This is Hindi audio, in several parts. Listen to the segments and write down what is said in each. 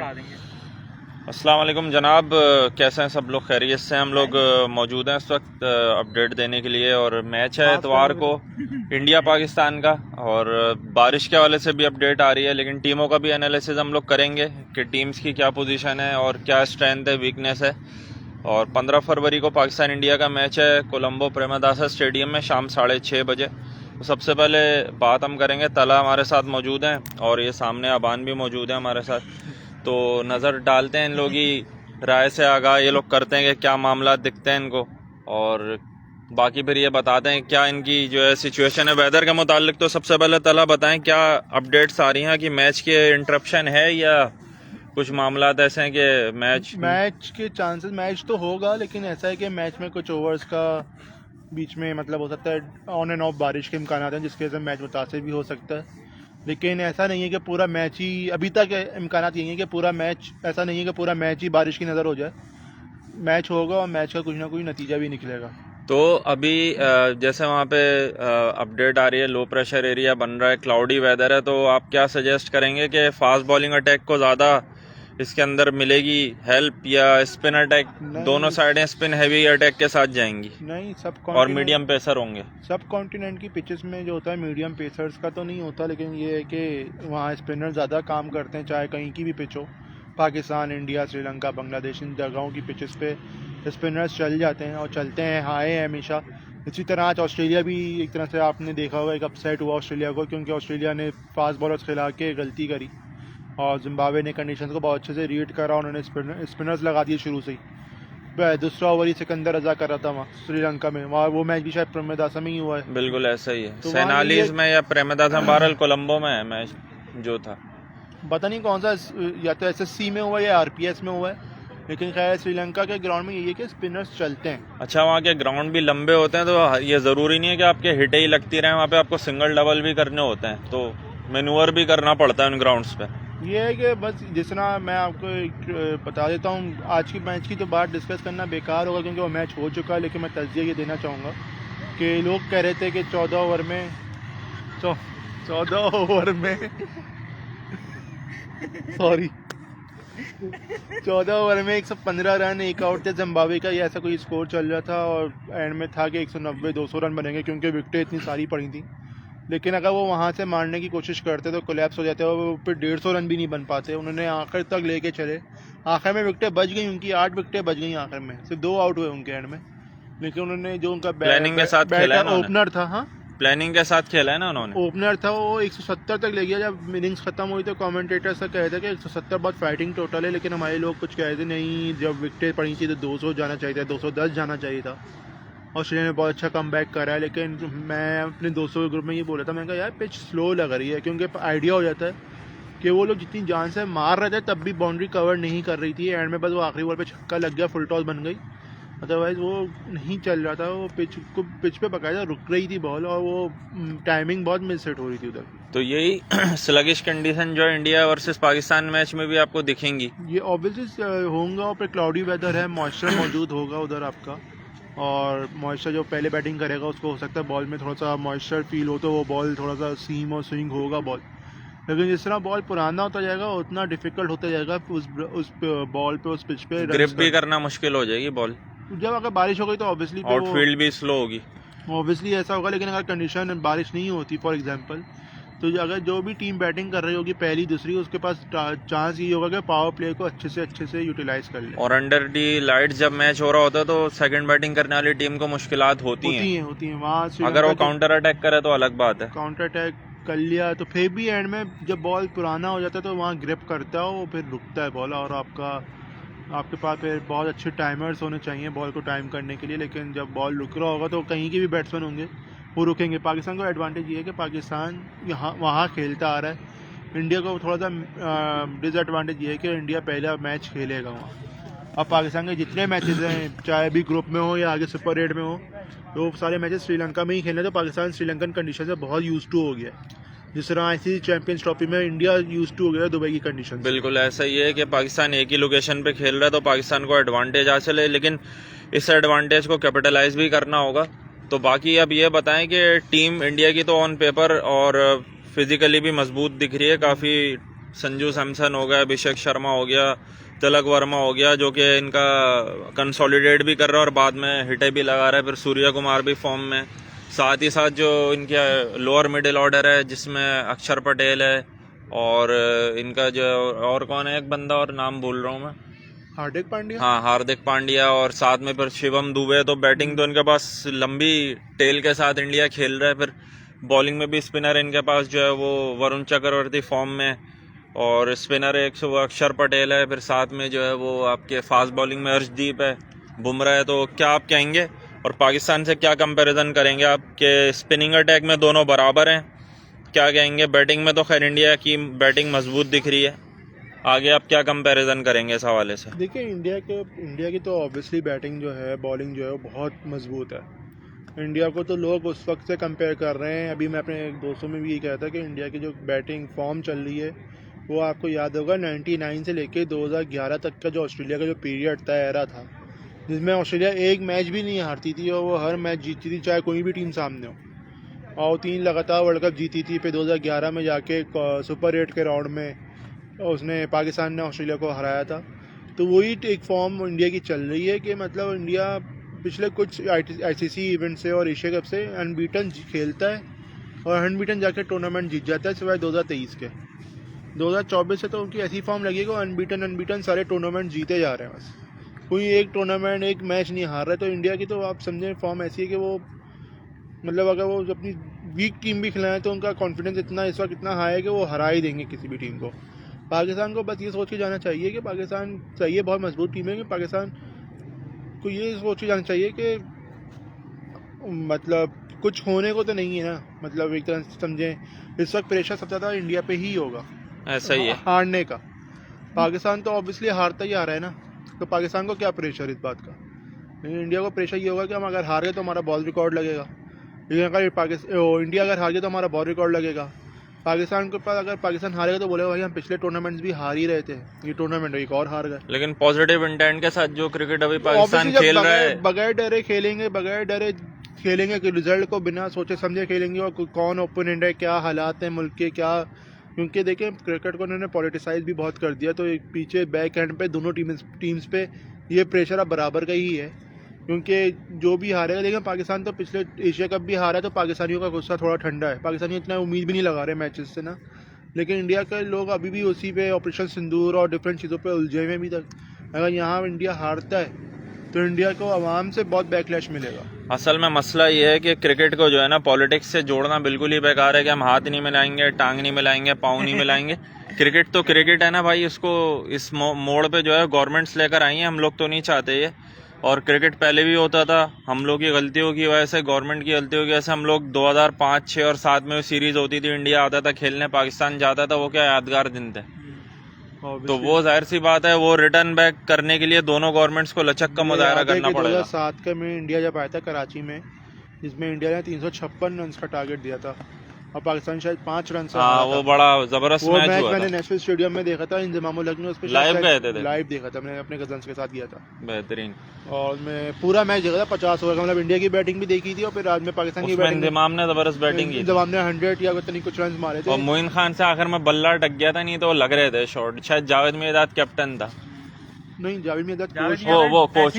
बता देंगे। अस्सलाम वालेकुम जनाब, कैसे हैं सब लोग? खैरियत से? हम लोग मौजूद हैं इस वक्त अपडेट देने के लिए। और मैच है इतवार को इंडिया पाकिस्तान का, और बारिश के हवाले से भी अपडेट आ रही है, लेकिन टीमों का भी एनालिसिस हम लोग करेंगे कि टीम्स की क्या पोजीशन है और क्या स्ट्रेंथ है, वीकनेस है। और 15 फरवरी को पाकिस्तान इंडिया का मैच है कोलंबो प्रेमदासा स्टेडियम में शाम 6:30 बजे। तो सबसे पहले बात हम करेंगे, तला हमारे साथ मौजूद हैं और ये सामने अबान भी मौजूद है हमारे साथ। तो नज़र डालते हैं इन लोग की राय से आगाह ये लोग करते हैं कि क्या मामला दिखते हैं इनको, और बाकी फिर ये बताते हैं क्या इनकी जो है सिचुएशन है वेदर के मुतालिक। तो सबसे पहले तला बताएं क्या अपडेट्स आ रही हैं कि मैच के इंटरप्शन है या कुछ मामला ऐसे हैं कि मैच के चांसेस मैच तो होगा, लेकिन ऐसा है कि मैच में कुछ ओवर्स का बीच में मतलब हो सकता है ऑन एंड ऑफ बारिश के इम्कान हैं, जिसकी वजह से मैच मुतासिर भी हो सकता है। लेकिन ऐसा नहीं है कि पूरा मैच ही, अभी तक इम्कान यही है कि पूरा मैच, ऐसा नहीं है कि पूरा मैच ही बारिश की नज़र हो जाए। मैच होगा और मैच का कुछ ना कुछ नतीजा भी निकलेगा। तो अभी जैसे वहाँ पे अपडेट आ रही है लो प्रेशर एरिया बन रहा है, क्लाउडी वेदर है, तो आप क्या सजेस्ट करेंगे कि फास्ट बॉलिंग अटैक को ज़्यादा इसके अंदर मिलेगी हेल्प, या स्पिन अटैक? दोनों साइडें स्पिन हैवी अटैक के साथ जाएंगी? नहीं, और मीडियम पेसर होंगे? सब कॉन्टिनेंट की पिचेस में जो होता है मीडियम पेसर्स का तो नहीं होता, लेकिन ये है कि वहाँ स्पिनर ज़्यादा काम करते हैं, चाहे कहीं की भी पिच हो। पाकिस्तान, इंडिया, श्रीलंका, बांग्लादेश, इन जगहों की पिचेस पे स्पिनर्स चल जाते हैं और चलते हैं, हाई है हमेशा। इसी तरह आज ऑस्ट्रेलिया भी एक तरह से आपने देखा होगा, एक अपसेट हुआ ऑस्ट्रेलिया को, क्योंकि ऑस्ट्रेलिया ने फास्ट बॉलर्स खिला के गलती करी और जिम्बाब्वे ने कंडीशंस को बहुत अच्छे से रीड करा। उन्होंने स्पिनर्स लगा दिए शुरू से ही। दूसरा ओवर ही सिकंदर रजा कर रहा था वहाँ श्रीलंका में, वहाँ वो मैच भी शायद प्रेमदासा में ही हुआ है। बिल्कुल ऐसा ही है, तो सेनालीज में या प्रेमदासा, बहरहाल कोलंबो में है मैच जो था। पता नहीं कौन सा, या तो एसएससी में हुआ या आरपीएस में हुआ है, लेकिन खैर श्रीलंका के ग्राउंड में यही है कि स्पिनर्स चलते हैं। अच्छा, वहाँ के ग्राउंड भी लंबे होते हैं, तो ये ज़रूरी नहीं है कि आपके हिट ही लगती रहे, वहाँ पे आपको सिंगल डबल भी करने होते हैं, तो मैनूवर भी करना पड़ता है उन ग्राउंड्स पे। ये है कि बस जिस तरह मैं आपको बता देता हूँ, आज की मैच की तो बात डिस्कस करना बेकार होगा क्योंकि वो मैच हो चुका है। लेकिन मैं तज्जिया ये देना चाहूँगा कि लोग कह रहे थे कि 14 ओवर में 14 ओवर में सॉरी 14 ओवर में 115 रन, एक आउट थे जिम्बाब्वे का, ये ऐसा कोई स्कोर चल रहा था। और एंड में था कि 190-200 रन बनेंगे क्योंकि विकेटें इतनी सारी पड़ी थी। लेकिन अगर वो वहाँ से मारने की कोशिश करते तो कोलैप्स हो जाते, और वो फिर 150 रन भी नहीं बन पाते। उन्होंने आखिर तक लेके चले, आखिर में विकेटें बच गई उनकी, 8 विकेटें बच गई आखिर में, सिर्फ 2 आउट हुए उनके एंड में। लेकिन उन्होंने जो उनका प्लानिंग के साथ खेला है, ओपनर था, हाँ प्लानिंग के साथ खेला है ना उन्होंने, ओपनर था, वो 170 तक ले गया। जब इनिंग्स खत्म हुई तो कमेंटेटर से कह रहे थे कि 170 बहुत फाइटिंग टोटल है, लेकिन हमारे लोग कुछ कह रहे थे नहीं, जब विकेटें पड़ी थी तो 200 जाना चाहिए था, 210 जाना चाहिए था। ऑस्ट्रेलिया ने बहुत अच्छा कमबैक करा है। लेकिन मैं अपने दोस्तों के ग्रुप में ये बोला था, मैंने कहा यार पिच स्लो लग रही है, क्योंकि आइडिया हो जाता है कि वो लोग जितनी जान से मार रहे थे तब भी बाउंड्री कवर नहीं कर रही थी। एंड में बस वो आखिरी बॉल पे छक्का लग गया, फुल टॉस बन गई, अदरवाइज वो नहीं चल रहा था। वो पिच पे बकायदा रुक रही थी बॉल, और वो टाइमिंग बहुत मिस सेट हो रही थी उधर। तो यही स्लगिश कंडीशन जो इंडिया वर्सेस पाकिस्तान मैच में भी आपको दिखेंगी, ये ऑब्वियसली होंगे। और फिर क्लाउडी वेदर है, मॉइस्चर मौजूद होगा उधर आपका, और मॉइस्चर जो पहले बैटिंग करेगा उसको हो सकता है बॉल में थोड़ा सा मॉइस्चर फील हो, तो वो बॉल थोड़ा सा सीम और स्विंग होगा बॉल। लेकिन जिस तरह बॉल पुराना होता जाएगा उतना डिफिकल्ट होता जाएगा उस बॉल पे, उस पिच पे ग्रिप भी करना मुश्किल हो जाएगी बॉल। जब अगर बारिश हो गई तो ऑब्वियसली आउटफील्ड भी स्लो होगी, ऑब्वियसली ऐसा होगा। लेकिन अगर कंडीशन बारिश नहीं होती फॉर एग्जांपल, तो अगर जो भी टीम बैटिंग कर रही होगी पहली दूसरी, उसके पास चांस ये होगा कि पावर प्ले को अच्छे से यूटिलाइज कर ले। और अंडर डी लाइट जब मैच हो रहा होता है तो सेकंड बैटिंग करने वाली टीम को मुश्किलात होती हैं। वहाँ अगर वो काउंटर अटैक करे तो अलग बात है, काउंटर अटैक कर लिया तो फिर भी एंड में जब बॉल पुराना हो जाता है तो वहाँ ग्रिप करता है, वो फिर रुकता है बॉल। और आपके पास फिर बहुत अच्छे टाइमर्स होने चाहिए बॉल को टाइम करने के लिए। लेकिन जब बॉल रुक रहा होगा तो कहीं के भी बैट्समैन होंगे वो रुकेंगे। पाकिस्तान को एडवांटेज ये है कि पाकिस्तान वहाँ खेलता आ रहा है। इंडिया को थोड़ा सा डिसएडवांटेज ये है कि इंडिया पहला मैच खेलेगा वहाँ। अब पाकिस्तान के जितने मैचेस हैं, चाहे भी ग्रुप में हो या आगे सुपर 8 में हो, तो सारे मैचेस श्रीलंका में ही खेलने। तो पाकिस्तान श्रीलंकन कंडीशन से बहुत यूज टू हो गया है, जिस तरह आईसीसी चैंपियंस ट्रॉफी में इंडिया यूज टू हो गया दुबई की कंडीशन। बिल्कुल ऐसा ही है कि पाकिस्तान एक ही लोकेशन पे खेल रहा है तो पाकिस्तान को एडवांटेज हासिल है, लेकिन इस एडवांटेज को कैपिटलाइज भी करना होगा। तो बाकी अब ये बताएं कि टीम इंडिया की तो ऑन पेपर और फिजिकली भी मजबूत दिख रही है, काफ़ी संजू सैमसन हो गया, अभिषेक शर्मा हो गया, तिलक वर्मा हो गया, जो कि इनका कंसोलिडेट भी कर रहा है और बाद में हिटें भी लगा रहा है। फिर सूर्य कुमार भी फॉर्म में, साथ ही साथ जो इनके लोअर मिडिल ऑर्डर है जिसमें अक्षर पटेल है और इनका जो और कौन है एक बंदा और नाम भूल रहा हूँ मैं, हार्दिक पांड्या। हाँ हार्दिक पांड्या, और साथ में फिर शिवम दुबे। तो बैटिंग तो इनके पास लंबी टेल के साथ इंडिया खेल रहा है। फिर बॉलिंग में भी स्पिनर इनके पास जो है वो वरुण चक्रवर्ती फॉर्म में, और स्पिनर एक वो अक्षर पटेल है। फिर साथ में जो है वो आपके फास्ट बॉलिंग में अर्शदीप है, बुमराह है। तो क्या आप कहेंगे और पाकिस्तान से क्या कंपैरिजन करेंगे आपके? स्पिनिंग अटैक में दोनों बराबर हैं, क्या कहेंगे? बैटिंग में तो खैर इंडिया की बैटिंग मजबूत दिख रही है, आगे आप क्या कंपैरिजन करेंगे इस हवाले से? देखिए इंडिया की तो ऑब्वियसली बैटिंग जो है, बॉलिंग जो है वो बहुत मजबूत है। इंडिया को तो लोग उस वक्त से कंपेयर कर रहे हैं। अभी मैं अपने दोस्तों में भी ये कहा था कि इंडिया की जो बैटिंग फॉर्म चल रही है वो आपको याद होगा 99 से लेके 2011 तक का जो ऑस्ट्रेलिया का जो पीरियड था, एरा था, जिसमें ऑस्ट्रेलिया एक मैच भी नहीं हारती थी और वो हर मैच जीतती थी, चाहे कोई भी टीम सामने हो। और 3 लगातार वर्ल्ड कप जीती थी। फिर 2011 में जाके सुपर 8 के राउंड में उसने पाकिस्तान ने ऑस्ट्रेलिया को हराया था। तो वही एक फॉर्म इंडिया की चल रही है कि मतलब इंडिया पिछले कुछ आईसीसी इवेंट से और एशिया कप से अनबीटन खेलता है और अनबीटन जाके टूर्नामेंट जीत जाता है, सिवाय 2023 के। 2024 से तो उनकी ऐसी फॉर्म लगेगी, अनबीटन सारे टूर्नामेंट जीते जा रहे हैं। बस कोई एक टूर्नामेंट, एक मैच नहीं हार रहा है। तो इंडिया की तो आप समझें फॉर्म ऐसी है कि वो मतलब अगर वो अपनी वीक टीम भी खिलाएं तो उनका कॉन्फिडेंस इतना इस वक्त इतना हाई है कि वो हरा ही देंगे किसी भी टीम को। पाकिस्तान को बस ये सोच के जाना चाहिए कि पाकिस्तान चाहिए, बहुत मजबूत टीम है, कि पाकिस्तान को ये सोच के जाना चाहिए कि मतलब कुछ होने को तो नहीं है ना। मतलब एक तरह से समझें इस वक्त प्रेशर सबसे ज़्यादा इंडिया पे ही होगा, ऐसा ही है हारने का। पाकिस्तान तो ऑब्वियसली हारता ही आ रहा है ना, तो पाकिस्तान को क्या प्रेशर इस बात का। लेकिन इंडिया को प्रेशर ये होगा कि हम अगर हार गए तो हमारा बॉल रिकॉर्ड लगेगा, लेकिन अगर इंडिया अगर हार गया तो हमारा बॉल रिकॉर्ड लगेगा। पाकिस्तान के पास अगर पाकिस्तान हारेगा तो बोलेगा भाई हम पिछले टूर्नामेंट्स भी हार ही रहे थे, ये टूर्नामेंट एक और हार गए। लेकिन पॉजिटिव इंटेंट के साथ जो क्रिकेट अभी पाकिस्तान खेल रहा है, बगैर डरे खेलेंगे कि रिजल्ट को बिना सोचे समझे खेलेंगे और कौन ओपोनेंट है, क्या हालात हैं मुल्क के, क्या। क्योंकि देखें क्रिकेट को उन्होंने पॉलिटिसाइज भी बहुत कर दिया, तो एक पीछे बैक एंड पे दोनों टीम्स पे ये प्रेशर अब बराबर का ही है, क्योंकि जो भी हारेगा। लेकिन पाकिस्तान तो पिछले एशिया कप भी हारा है, तो पाकिस्तानियों का गुस्सा थोड़ा ठंडा है। पाकिस्तानी इतना उम्मीद भी नहीं लगा रहे मैचेस से ना, लेकिन इंडिया के लोग अभी भी उसी पे ऑपरेशन सिंदूर और डिफरेंट चीज़ों पे उलझे हुए अभी तक। अगर यहाँ इंडिया हारता है तो इंडिया को आवाम से बहुत बैकलैश मिलेगा। असल में मसला ये है कि क्रिकेट को जो है ना पॉलिटिक्स से जोड़ना बिल्कुल ही बेकार है कि हम हाथ नहीं मिलाएंगे, टांग नहीं मिलाएंगे, पाँव नहीं मिलाएंगे। क्रिकेट तो क्रिकेट है ना भाई, उसको इस मोड़ पे जो है गवर्नमेंट्स लेकर आई हैं, हम लोग तो नहीं चाहते ये। और क्रिकेट पहले भी होता था, हम लोग की गलतियों की वजह से, गवर्नमेंट की गलतियों की वजह से हम लोग 2005, 6 और 7 में सीरीज होती थी, इंडिया आता था खेलने, पाकिस्तान जाता था, वो क्या यादगार दिन थे। तो वो जाहिर सी बात है वो रिटर्न बैक करने के लिए दोनों गवर्नमेंट्स को लचक का मुजाहरा करना पड़ेगा। 2007 का में इंडिया जब आया था कराची में, जिसमें इंडिया ने 356 रन का टारगेट दिया था और पाकिस्तान शायद 5 रन से हाँ, वो बड़ा जबरदस्त वो मैच हुआ मैंने था। नेशनल स्टेडियम में देखा था, इंजमामुल हक ने उस पे लाइव गए थे? लाइव देखा था, मैंने अपने कजन्स के साथ गया था। बेहतरीन। और मैं पूरा मैच देखा था, 50 ओवर का, मतलब इंडिया की बैटिंग भी देखी थी और फिर रात में पाकिस्तान की बैटिंग। इंजमाम ने जबरदस्त बैटिंग की, इंजमाम ने 100 या कुछ नहीं कुछ रन मारे थे और मोइन खान से आखिर में बल्ला टक गया था, नहीं तो लग रहे थे शॉट। शायद जावेद मिर्जाद कैप्टन था, नहीं जावेद मिर्जाद वो कोच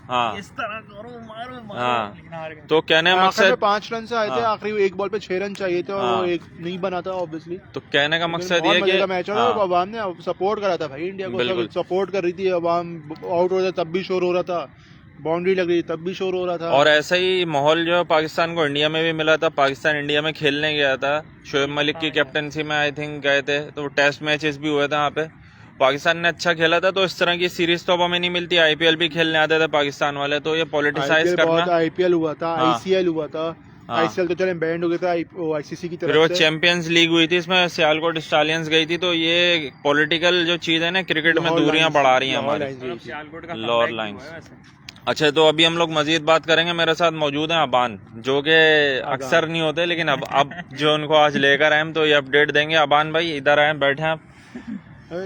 हाँ इस तरह करो, मारो, हाँ। लेकिन हार गए। तो कहने का मकसद 5 रन से आए थे, हाँ। आखिरी एक बॉल पे 6 रन चाहिए थे और हाँ। वो एक नहीं बना था ऑब्वियसली। तो कहने का मकसद ये कि मैच हाँ। अवाम ने सपोर्ट करा था भाई, इंडिया बिल्कुल। को सपोर्ट कर रही थी अवाम। आउट हो रहा था तब भी शोर हो रहा था, बाउंड्री लग रही थी तब भी शोर हो रहा था। और ऐसा ही माहौल जो पाकिस्तान को इंडिया में भी मिला था। पाकिस्तान इंडिया में खेलने गया था, शोएब मलिक की कैप्टनसी में आई थिंक गए थे, तो टेस्ट मैचेस भी हुए थे वहाँ पे, पाकिस्तान ने अच्छा खेला था। तो इस तरह की सीरीज तो अब हमें नहीं मिलती। आईपीएल भी खेलने आते थे पाकिस्तान वाले, तो ये पॉलिटिसाइज करना। आईपीएल हुआ था, हाँ। आईसीएल हुआ था, हाँ। आईसीएल तो चले बैंड हो गया था आईसीसी की फिर वो तरफ से। चैंपियंस लीग हुई थी, इसमें सियालकोट स्टालियंस गई थी। तो ये पॉलिटिकल जो चीज है ना क्रिकेट में दूरियां बढ़ा रही हैं हमारी, सियालकोट का लोअर comeback लाइंस। हुआ है वैसे। अच्छा, तो अभी हम लोग मजीद बात करेंगे। मेरे साथ मौजूद हैं अबान, जो कि अक्सर नहीं होते, लेकिन अब जो उनको आज लेकर आए हम तो ये अपडेट देंगे। अबान भाई इधर आए, बैठे हैं आप,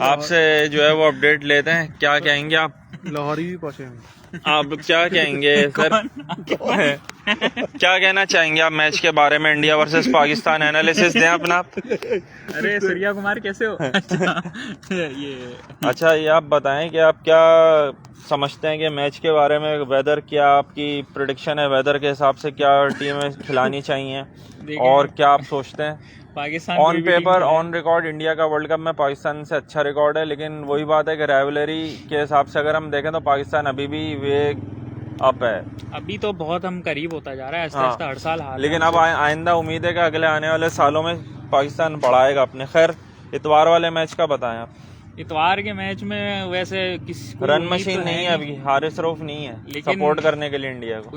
आपसे जो है वो अपडेट लेते हैं। क्या कहेंगे आप लाहौरी भी पहुंचे हैं। आप क्या कहेंगे सर? क्या कहना चाहेंगे आप मैच के बारे में? इंडिया वर्सेस पाकिस्तान, एनालिसिस दें अपना आप। अरे सूर्या कुमार कैसे हो? अच्छा, ये आप बताएं कि आप क्या समझते हैं कि मैच के बारे में? वेदर, क्या आपकी प्रेडिक्शन है वेदर के हिसाब से? क्या टीमें खिलानी चाहिए और क्या आप सोचते हैं? Pakistan on paper, on record India का वर्ल्ड कप में पाकिस्तान से अच्छा रिकॉर्ड है, लेकिन वही बात है कि राइवलरी के हिसाब से अगर हम देखें तो पाकिस्तान अभी भी वे अप है। अभी तो बहुत हम करीब होता जा रहा है, ऐसा हाँ, हर साल हार लेकिन अब आइंदा उम्मीद है कि अगले आने वाले सालों में पाकिस्तान बढ़ाएगा अपने। खैर, इतवार वाले मैच का बताएं आप। इतवार के मैच में वैसे किसी रन मशीन नहीं है अभी, हारिस रऊफ नहीं है लेकिन सपोर्ट करने के लिए इंडिया को।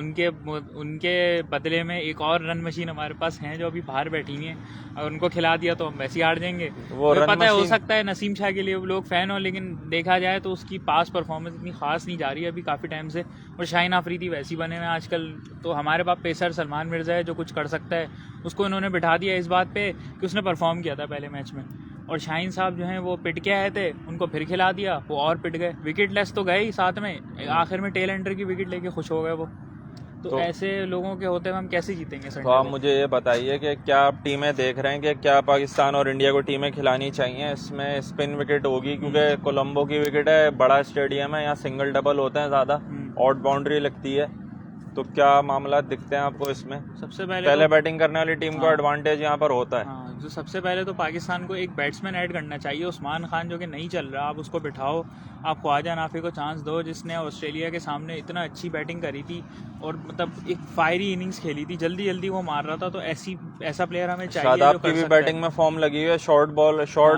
उनके बदले में एक और रन मशीन हमारे पास हैं जो अभी बाहर बैठी हुई हैं, और उनको खिला दिया तो हम वैसे ही हार जाएंगे। वो रन पता है, हो मशीन सकता है नसीम शाह के लिए वो लोग फैन हो, लेकिन देखा जाए तो उसकी पास परफॉर्मेंस इतनी खास नहीं जा रही है अभी काफ़ी टाइम से। और शाहीन आफरीदी वैसी बने हुए हैं आजकल। तो हमारे पास पेसर सलमान मिर्ज़ा है जो कुछ कर सकता है, उसको इन्होंने बिठा दिया इस बात पे कि उसने परफॉर्म किया था पहले मैच में। और शाहीन साहब जो हैं वो पिट के आए थे, उनको फिर खिला दिया, वो और पिट गए। विकेट लेस तो गए ही साथ में, आखिर में टेल एंडर की विकेट लेके खुश हो गए वो। तो ऐसे लोगों के होते हुए हम कैसे जीतेंगे सर? तो आप मुझे ये बताइए कि क्या आप टीमें देख रहे हैं कि क्या पाकिस्तान और इंडिया को टीमें खिलानी चाहिए? इसमें स्पिन विकेट होगी क्योंकि कोलंबो की विकेट है, बड़ा स्टेडियम है, यहाँ सिंगल डबल होते हैं ज़्यादा, आउट बाउंड्री लगती है। तो क्या मामला दिखते हैं आपको इसमें? सबसे पहले बैटिंग करने वाली टीम को एडवांटेज यहाँ पर होता है। हाँ, जो सबसे पहले तो पाकिस्तान को एक बैट्समैन ऐड करना चाहिए। उस्मान खान जो कि नहीं चल रहा, आप उसको बिठाओ। आप ख्वाजा नाफी को चांस दो, जिसने ऑस्ट्रेलिया के सामने इतना अच्छी बैटिंग करी थी और मतलब एक फायरी इनिंग्स खेली थी, जल्दी जल्दी वो मार रहा था। तो ऐसा प्लेयर हमें चाहिए। शादाब की भी बैटिंग में फॉर्म लगी हुई है, शॉर्ट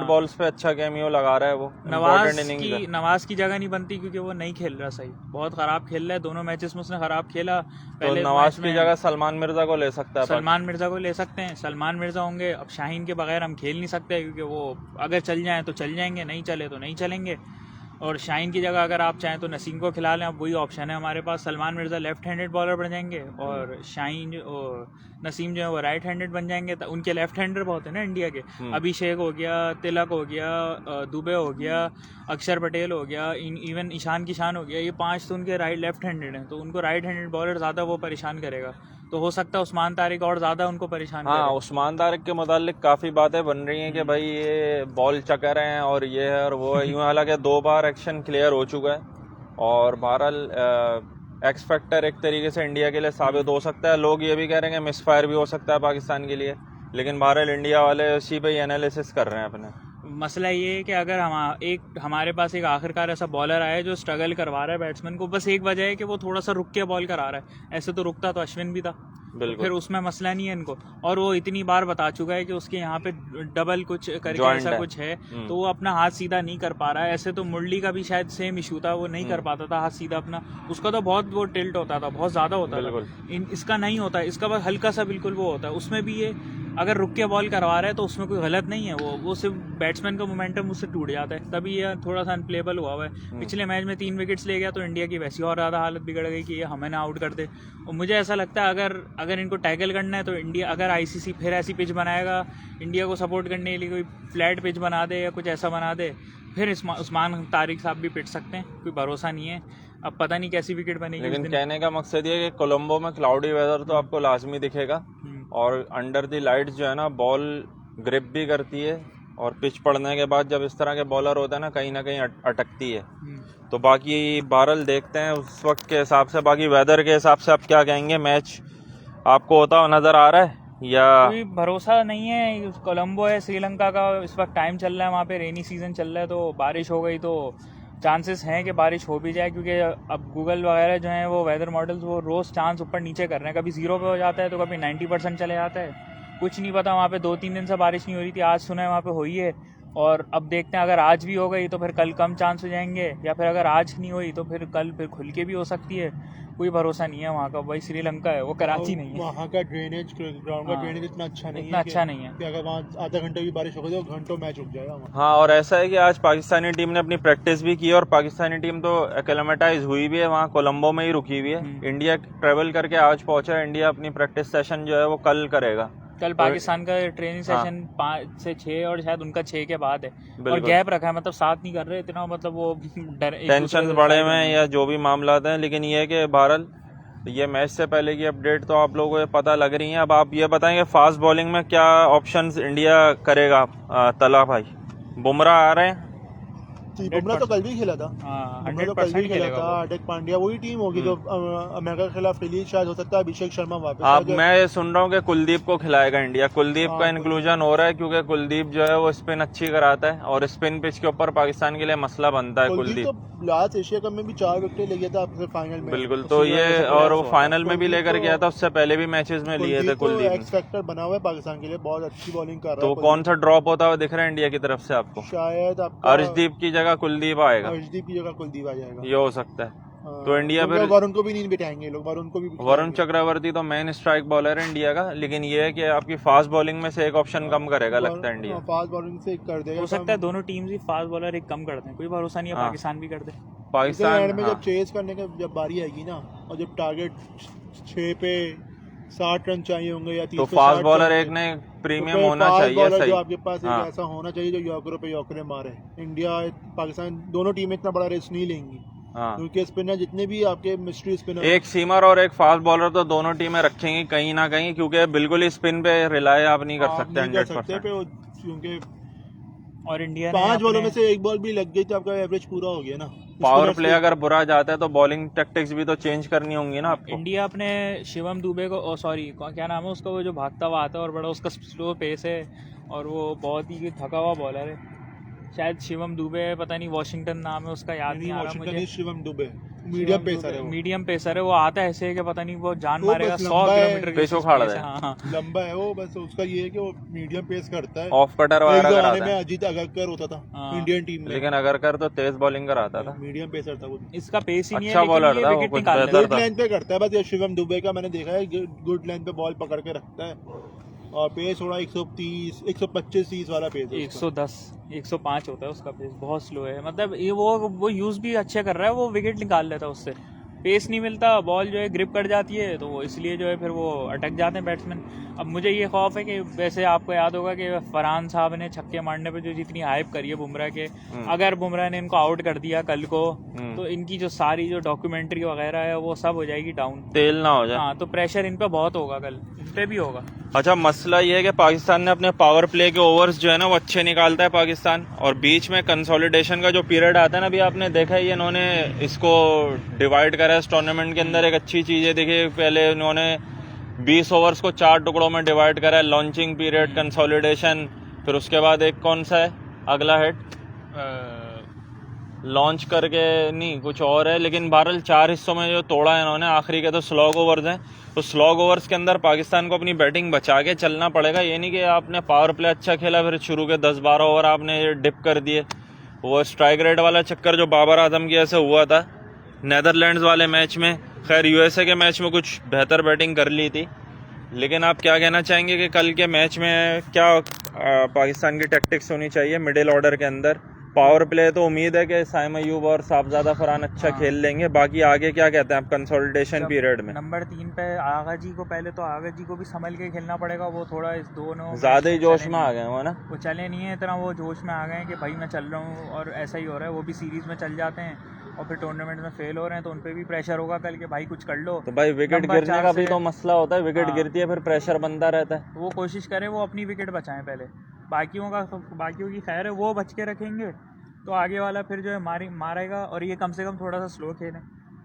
बॉल्स पे अच्छा कैमियो लगा रहा है वो। नवाज की जगह नहीं बनती क्योंकि वो नहीं खेल रहा सही, बहुत खराब खेल रहा है। दोनों मैचेस में उसने खराब खेला। तो नवाज की जगह सलमान मिर्जा को ले सकता है। सलमान मिर्जा को ले सकते हैं, सलमान मिर्जा होंगे। अब शाहीन के बगैर हम खेल नहीं सकते क्योंकि वो अगर चल जाएं तो चल जाएंगे, नहीं चले तो नहीं चलेंगे। और शाहीन की जगह अगर आप चाहें तो नसीम को खिला लें, अब वही ऑप्शन है हमारे पास। Salman Mirza left handed bowler बन जाएंगे और शाहीन और नसीम जो है वो राइट हैंडेड बन जाएंगे। तो उनके लेफ्ट हैंडर बहुत है ना इंडिया के। अभिषेक हो गया, तिलक हो गया, दुबे हो गया, अक्षर पटेल हो गया, इवन ईशान किशान हो गया। ये 5 तो उनके लेफ्ट हैंडेड हैं, तो उनको राइट हैंडेड बॉलर ज़्यादा वो परेशान करेगा। तो हो सकता है उस्मान तारिक और ज़्यादा उनको परेशान हाँ, उस्मान तारिक के मुतालिक काफ़ी बातें बन रही हैं कि भाई ये बॉल चकर हैं और ये है और वो है। यूँ हालांकि 2 बार एक्शन क्लियर हो चुका है और बहरहाल एक्स फैक्टर एक तरीके से इंडिया के लिए साबित हो सकता है। लोग ये भी कह रहे हैं कि मिस फायर भी हो सकता है पाकिस्तान के लिए, लेकिन बहरहाल इंडिया वाले उसी पे ही एनालिसिस कर रहे हैं अपने। मसला ये है कि अगर हमारे पास एक आखिरकार ऐसा बॉलर आया है जो स्ट्रगल करवा रहा है बैट्समैन को, बस एक वजह है कि वो थोड़ा सा रुक के बॉल करा रहा है। ऐसे तो रुकता तो अश्विन भी था, फिर उसमें मसला नहीं है इनको। और वो इतनी बार बता चुका है कि उसके यहाँ पे डबल कुछ करके ऐसा कुछ है, तो वो अपना हाथ सीधा नहीं कर पा रहा है। ऐसे तो मुरली का भी शायद सेम इशू था, वो नहीं कर पाता था हाथ सीधा अपना। उसका तो बहुत वो टिल्ट होता था, बहुत ज़्यादा होता था। इसका नहीं होता, इसका बस हल्का सा बिल्कुल वो होता है। उसमें भी ये अगर रुक के बॉल करवा रहा है तो उसमें कोई गलत नहीं है। वो सिर्फ बैट्समैन का मोमेंटम उससे टूट जाता है, तभी ये थोड़ा सा अनप्लेबल हुआ हुआ है। पिछले मैच में 3 विकेट्स ले गया तो इंडिया की वैसी और ज़्यादा हालत बिगड़ गई कि ये हमें ना आउट कर दे। और मुझे ऐसा लगता है अगर इनको टैकल करना है तो इंडिया, अगर आईसीसी फिर ऐसी पिच बनाएगा इंडिया को सपोर्ट करने के लिए, कोई फ्लैट पिच बना दे या कुछ ऐसा बना दे, फिर उस्मान तारिक साहब भी पिट सकते हैं, कोई भरोसा नहीं है। अब पता नहीं कैसी विकेट बनेगी। लेकिन कहने का मकसद ये है कि कोलंबो में क्लाउडी वेदर तो आपको लाजमी दिखेगा और अंडर द लाइट्स जो है ना बॉल ग्रिप भी करती है और पिच पड़ने के बाद जब इस तरह के बॉलर होते हैं ना कहीं अटकती है। तो बाकी बहरहाल देखते हैं उस वक्त के हिसाब से, बाकी वेदर के हिसाब से आप क्या कहेंगे? मैच आपको होता हुआ नज़र आ रहा है या कोई भरोसा नहीं है? कोलंबो है श्रीलंका का, इस वक्त टाइम चल रहा है वहाँ पे, रेनी सीजन चल रहा है, तो बारिश हो गई तो चांसेस हैं कि बारिश हो भी जाए। क्योंकि अब गूगल वगैरह जो हैं वो वेदर मॉडल्स वो रोज़ चांस ऊपर नीचे कर रहे हैं, कभी 0 पे हो जाता है तो कभी 90% चले जाता है। कुछ नहीं पता, वहाँ पे 2-3 दिन से बारिश नहीं हो रही थी, आज सुना है वहाँ पे हुई है। और अब देखते हैं, अगर आज भी हो गई तो फिर कल कम चांस हो जाएंगे, या फिर अगर आज नहीं हुई तो फिर कल फिर खुल के भी हो सकती है। कोई भरोसा नहीं है वहाँ का। भाई श्रीलंका है, वो कराची नहीं है। वहाँ का ड्रेनेज, ग्राउंड का ड्रेनेज इतना अच्छा नहीं है कि अगर वहाँ आधा घंटे भी बारिश हो गई तो घंटों मैच रुक जाएगा। हाँ, और ऐसा है कि आज पाकिस्तानी टीम ने अपनी प्रैक्टिस भी की और पाकिस्तानी टीम तो एक्लेमेटाइज हुई भी है, वहाँ कोलंबो में ही रुकी हुई है। इंडिया ट्रेवल करके आज पहुंचा है। इंडिया अपनी प्रैक्टिस सेशन जो है वो कल करेगा। कल पाकिस्तान का ट्रेनिंग सेशन 5 से 6 और शायद उनका 6 के बाद है और गैप रखा है, मतलब साथ नहीं कर रहे इतना, मतलब वो टेंशन बड़े में या जो भी मामला है। लेकिन ये है कि बहरहाल ये मैच से पहले की अपडेट तो आप लोगों को पता लग रही है। अब आप ये बताएंगे फास्ट बॉलिंग में क्या ऑप्शंस इंडिया करेगा? तला भाई बुमराह आ रहे हैं? बुमराह तो कल भी खेला था, 100% खेलेगा। हार्दिक पांड्या वही टीम होगी जो अमेरिका के खिलाफ खेली, शायद हो सकता है अभिषेक शर्मा वापस। अब मैं ये सुन रहा हूँ कि कुलदीप को खिलाएगा इंडिया। कुलदीप का इंक्लूजन हो रहा है क्योंकि कुलदीप जो है वो स्पिन अच्छी कराता है और स्पिन पिच के ऊपर पाकिस्तान के लिए मसला बनता है। कुलदीप तो लास्ट एशिया कप में भी 4 विकेट ले गया था अपने फाइनल में। बिल्कुल, तो ये और वो फाइनल में भी लेकर गया था, उससे पहले भी मैचेस में लिए थे कुलदीप। एक्स फैक्टर बना हुआ है पाकिस्तान के लिए, बहुत अच्छी बॉलिंग कर रहा है। तो कौन सा ड्रॉप होता हुआ दिख रहा है इंडिया की तरफ से आपको? शायद आपका अर्शदीप की जगह कुलदीप आएगा, अर्शदीप की जगह कुलदीप आ जाएगा, ये हो सकता है। तो इंडिया फिर वरुण को भी नहीं बिठाएंगे लोग, वरुण को भी। वरुण चक्रवर्ती तो मेन स्ट्राइक बॉलर है इंडिया का, लेकिन ये है कि आपकी फास्ट बॉलिंग में से एक ऑप्शन कम करेगा लगता है इंडिया। फास्ट बॉलिंग से कर देगा, हो सकता है दोनों टीम्स ही फास्ट बॉलर एक कम कर दें, कोई भरोसा नहीं है पाकिस्तान भी कर दे। पाकिस्तान में जब चेज करने का जब बारी आएगी ना, और जब टारगेट 6 पे 60 रन चाहिए होंगे या 30 तो फास्ट बॉलर एक ने प्रीमियम होना चाहिए। सही, जो आपके पास एक ऐसा होना चाहिए जो यॉर्कर पे यॉर्कर मारे। इंडिया पाकिस्तान दोनों टीमें इतना बड़ा रेस नहीं लेंगी, क्योंकि स्पिनर जितने भी आपके मिस्ट्री स्पिनर, एक सीमर और एक फास्ट बॉलर तो दोनों टीमें रखेंगी कहीं ना कहीं, क्योंकि बिल्कुल ही स्पिन पे रिलाय आप नहीं कर सकते 100%। क्योंकि और इंडिया 5 बॉलों में से एक बॉल भी लग गई तो आपका एवरेज पूरा हो गया ना। पावर प्ले अगर बुरा जाता है तो बॉलिंग टैक्टिक्स भी तो चेंज करनी होंगी ना आपको। इंडिया अपने शिवम दुबे को, सॉरी क्या नाम है उसका, वो जो भागता हुआ आता है और बड़ा उसका स्लो पेस है और वो बहुत ही थका हुआ बॉलर है, शायद शिवम दुबे, पता नहीं वॉशिंगटन नाम है उसका, याद नहीं आ रहा मुझे। शिवम दुबे मीडियम पेसर है, वो आता है ऐसे कि पता नहीं वो जान मारेगा 100 किलोमीटर पेस उखाड़ दे। लंबा है वो, बस उसका ये है कि वो मीडियम पेस करता है, ऑफ कटर वगैरह कराता है। अजीत अगरकर होता था इंडियन टीम में, लेकिन अगरकर तो तेज बॉलिंग कराता था, मीडियम पेसर था वो। इसका पेस ही नहीं है, अच्छा बॉलर था वो, गुड लेंथ पे करता है बस। ये शिवम दुबे का मैंने देखा है, गुड लेंथ पे बॉल पकड़ के रखता है और पेस थोड़ा 130 125 30 वाला पेस है, 110 105 होता है उसका पेस, बहुत स्लो है। मतलब ये वो यूज भी अच्छे कर रहा है, वो विकेट निकाल लेता है उससे, पेस नहीं मिलता, बॉल जो है ग्रिप कर जाती है, तो वो इसलिए जो है फिर वो अटक जाते हैं बैट्समैन। अब मुझे ये खौफ है कि वैसे आपको याद होगा कि फरहान साहब ने छक्के मारने पे जो जितनी हाइप करी है बुमराह के, अगर बुमराह ने इनको आउट कर दिया कल को तो इनकी जो सारी जो डॉक्यूमेंट्री वगैरह है वो सब हो जाएगी डाउन, तेल ना हो जाए। हाँ, तो प्रेशर इन पे बहुत होगा, कल इन पे भी होगा। अच्छा, मसला ये है कि पाकिस्तान ने अपने पावर प्ले के ओवर्स जो है ना वो अच्छे निकालता है पाकिस्तान, और बीच में कंसोलिडेशन का जो पीरियड आता है ना, अभी आपने देखा है इन्होंने इसको डिवाइड करा है इस टूर्नामेंट के अंदर। एक अच्छी चीज़ है, देखिए पहले इन्होंने 20 ओवर्स को 4 टुकड़ों में डिवाइड करा है, लॉन्चिंग पीरियड, कंसोलिडेशन, फिर उसके बाद एक कौन सा है अगला हेड, लॉन्च करके नहीं कुछ और है, लेकिन बहरहाल 4 हिस्सों में जो तोड़ा है इन्होंने। आखिरी के तो स्लॉग ओवर्स हैं, तो स्लॉग ओवर्स के अंदर पाकिस्तान को अपनी बैटिंग बचा के चलना पड़ेगा। ये नहीं कि आपने पावर प्ले अच्छा खेला फिर शुरू के 10-12 ओवर आपने डिप कर दिए। वो स्ट्राइक रेट वाला चक्कर जो बाबर आजम की ऐसे हुआ था नेदरलैंड्स वाले मैच में, खैर यूएसए के मैच में कुछ बेहतर बैटिंग कर ली थी, लेकिन आप क्या कहना चाहेंगे कि कल के मैच में क्या पाकिस्तान की टैक्टिक्स होनी चाहिए मिडिल ऑर्डर के अंदर? पावर प्ले तो उम्मीद है कि साइम अयूब और साहबजादा फरहान अच्छा खेल लेंगे, बाकी आगे क्या कहते हैं आप कंसोलिडेशन पीरियड में? नंबर 3 पे आगा जी को, पहले तो आगा जी को भी संभल के खेलना पड़ेगा, वो थोड़ा इस दोनों ज्यादा ही जोश में आ गए वो ना, वो चले नहीं है इतना, वो जोश में आ गए हैं कि भाई मैं चल रहा हूँ, और ऐसा ही हो रहा है। वो भी सीरीज में चल जाते हैं और फिर टूर्नामेंट में फेल हो रहे हैं, तो उन पे भी प्रेशर होगा कल के भाई कुछ कर लो। तो भाई विकेट गिरने का भी तो मसला होता है, विकेट गिरती है फिर प्रेशर बनता रहता है। वो कोशिश करें वो अपनी विकेट बचाएं पहले, बाकियों की खैर है, वो बच के रखेंगे तो आगे वाला फिर जो है मारेगा, और ये कम से कम थोड़ा सा स्लो खेलें।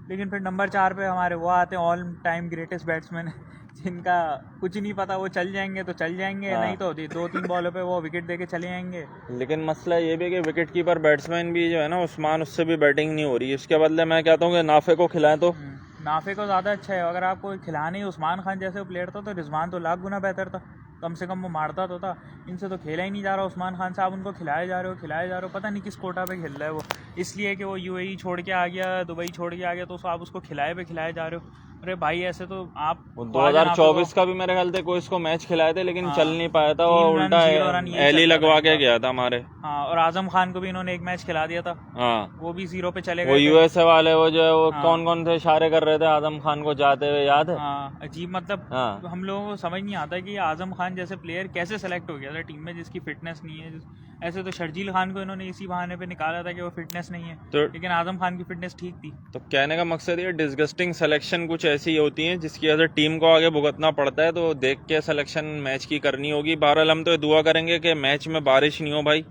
लेकिन फिर नंबर 4 पे हमारे वो आते हैं ऑल टाइम ग्रेटेस्ट बैट्समैन जिनका कुछ नहीं पता, वो चल जाएंगे तो चल जाएंगे, नहीं तो 2-3 बॉलों पे वो विकेट देके चले जाएंगे। लेकिन मसला ये भी है कि विकेट कीपर बैट्समैन भी जो है ना उस्मान, उससे भी बैटिंग नहीं हो रही। इसके बदले मैं कहता हूँ कि नाफे को खिलाएं, तो नाफे को ज़्यादा अच्छा है। अगर आपको खिलाना ही उस्मान खान जैसे प्लेयर था तो रिजवान तो लाख गुना बेहतर था, कम से कम वो मारता तो था। इनसे तो खेला ही नहीं जा रहा उस्मान खान साहब, उनको खिलाए जा रहे हो, पता नहीं किस कोटा पे खेल रहा है वो, इसलिए कि वो यूएई छोड़ के आ गया, दुबई छोड़ के आ गया, तो आप उसको खिलाए जा रहे हो। अरे भाई ऐसे तो आप वो ख्वाजा नाफे 2024 का भी मेरे ख्याल से कोई इसको मैच खिलाए थे, लेकिन हाँ, चल नहीं पाया था, वो 3 रन, उल्टा 0 रन यही एली चल रहा था लगवा के इनका। गया था हमारे। हाँ, और आजम खान को भी इन्होंने एक मैच खिला दिया था, हाँ, वो भी 0 पे चले वो गए थे। यूएसए वाले वो जो है वो हाँ। कौन कौन से इशारे कर रहे थे आजम खान को जाते हुए, याद है? हाँ, अजीब मतलब हाँ। हम लोगों को समझ नहीं आता कि आजम खान जैसे प्लेयर कैसे सेलेक्ट हो गया था टीम में जिसकी फिटनेस नहीं है। ऐसे तो शर्जील खान को इन्होंने इसी बहाने पे निकाला था कि वो फिटनेस नहीं है, तो लेकिन आजम खान की फिटनेस ठीक थी। तो कहने का मकसद ये डिस्गस्टिंग सिलेक्शन कुछ ऐसी होती है जिसकी वजह से टीम को आगे भुगतना पड़ता है, तो देख के सिलेक्शन मैच की करनी होगी। बहरहाल हम तो ये दुआ करेंगे कि मैच में बारिश नहीं हो भाई,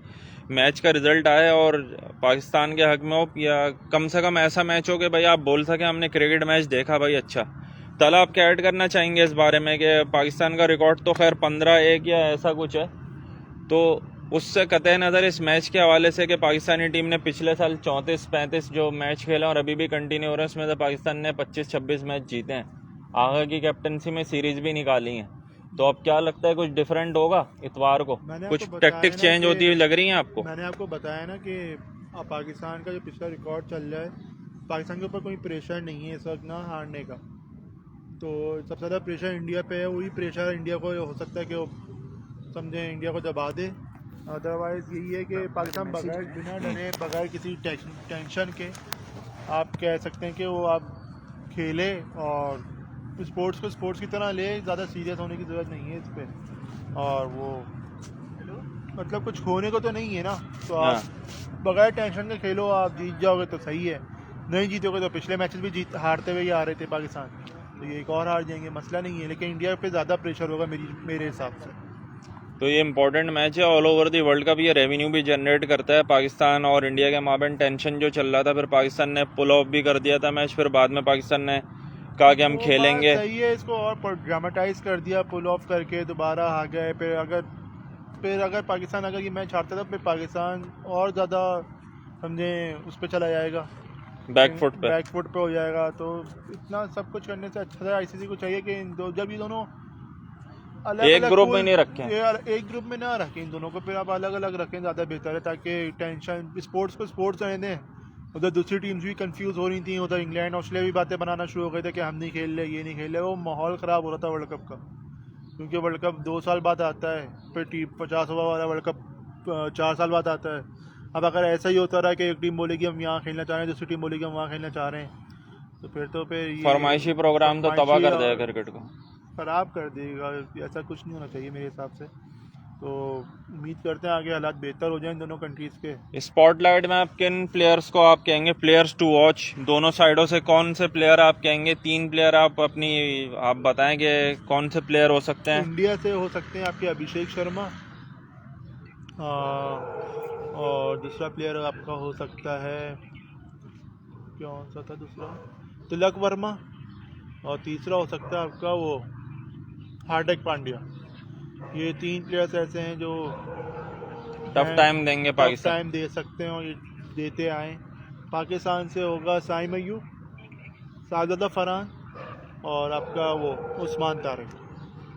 मैच का रिजल्ट आए और पाकिस्तान के हक में हो, या कम से कम ऐसा मैच हो कि भाई आप बोल सके हमने क्रिकेट मैच देखा भाई। अच्छा तला, आप क्या ऐड करना चाहेंगे इस बारे में कि पाकिस्तान का रिकॉर्ड तो खैर 15-1 या ऐसा कुछ है, तो उससे कतई नज़र इस मैच के हवाले से कि पाकिस्तानी टीम ने पिछले साल 34-35 जो मैच खेला और अभी भी कंटिन्यू हो रहे हैं, उसमें से पाकिस्तान ने 25-26 मैच जीते हैं, आगे की कैप्टनसी में सीरीज भी निकाली हैं, तो अब क्या लगता है कुछ डिफरेंट होगा इतवार को? कुछ टैक्टिक चेंज होती हुई लग रही है आपको? मैंने आपको बताया ना कि पाकिस्तान का जो पिछला रिकॉर्ड चल रहा है, पाकिस्तान के ऊपर कोई प्रेशर नहीं है इस वक्त ना हारने का, तो सबसे ज़्यादा प्रेशर इंडिया पे है। वही प्रेशर इंडिया को हो सकता है कि वो समझे इंडिया को दबा दे। अदरवाइज़ यही है कि पाकिस्तान बगैर बिना डरे, बगैर किसी टेंशन के आप कह सकते हैं कि वो आप खेले और स्पोर्ट्स को स्पोर्ट्स की तरह ले, ज़्यादा सीरियस होने की ज़रूरत नहीं है इस पर। और वो मतलब कुछ खोने को तो नहीं है ना, तो आप बगैर टेंशन के खेलो, आप जीत जाओगे तो सही है, नहीं जीतोगे तो पिछले मैचेस भी हारते हुए ही आ रहे थे पाकिस्तान, तो ये एक और हार जाएंगे, मसला नहीं है। लेकिन इंडिया पे ज़्यादा प्रेशर होगा मेरे हिसाब से। तो ये इंपॉर्टेंट मैच है all over the world cup, ये रेवेन्यू भी जनरेट करता है। पाकिस्तान और इंडिया के माबैन टेंशन जो चल रहा था, फिर पाकिस्तान ने पुल ऑफ भी कर दिया था मैच, फिर बाद में पाकिस्तान ने कहा कि हम खेलेंगे, सही है, इसको और ड्रामेटाइज कर दिया, पुल ऑफ करके दोबारा आ गए। फिर अगर पाकिस्तान अगर ये मैच हारता था, फिर पाकिस्तान और ज़्यादा समझे उस पर चला जाएगा, बैकफुट पे हो जाएगा। तो इतना सब कुछ करने से अच्छा था आईसीसी को चाहिए कि जब ये दोनों एक ग्रुप में नहीं रखें, एक ग्रुप में ना रखें इन दोनों को, फिर आप अलग अलग रखें, ज़्यादा बेहतर है, ताकि टेंशन स्पोर्ट्स को स्पोर्ट्स रहने दें। उधर दूसरी टीम्स भी कंफ्यूज हो रही थी, उधर इंग्लैंड ऑस्ट्रेलिया भी बातें बनाना शुरू हो गए थे कि हम नहीं खेल रहे, ये नहीं खेल रहे। वो माहौल ख़राब हो रहा था वर्ल्ड कप का, क्योंकि वर्ल्ड कप 2 साल बाद आता है, फिर 50 ओवर वाला वर्ल्ड कप 4 साल बाद आता है। अब अगर ऐसा ही होता रहा कि एक टीम बोलेगी हम यहाँ खेलना चाह रहे हैं, दूसरी टीम बोलेगी हम वहाँ खेलना चाह रहे हैं, तो फिर फरमाइशी प्रोग्राम तो तबाह कर देगा क्रिकेट को, ख़राब कर देगा। ऐसा कुछ नहीं होना चाहिए मेरे हिसाब से। तो उम्मीद करते हैं आगे हालात बेहतर हो जाएं इन दोनों कंट्रीज़ के। स्पॉटलाइट में आप किन प्लेयर्स को आप कहेंगे प्लेयर्स टू वॉच? दोनों साइडों से कौन से प्लेयर आप कहेंगे? 3 प्लेयर आप बताएं कि कौन से प्लेयर हो सकते हैं। इंडिया से हो सकते हैं आपके अभिषेक शर्मा, और दूसरा प्लेयर आपका हो सकता है, कौन सा था दूसरा, तिलक वर्मा, और तीसरा हो सकता है आपका वो हार्दिक पांड्या। ये 3 प्लेयर्स ऐसे हैं जो टफ टाइम देंगे, पाकिस्तान टाइम दे सकते हैं और ये देते आए। पाकिस्तान से होगा साइम अय्यूब, साजिदा फरहान और आपका वो उस्मान तारिक,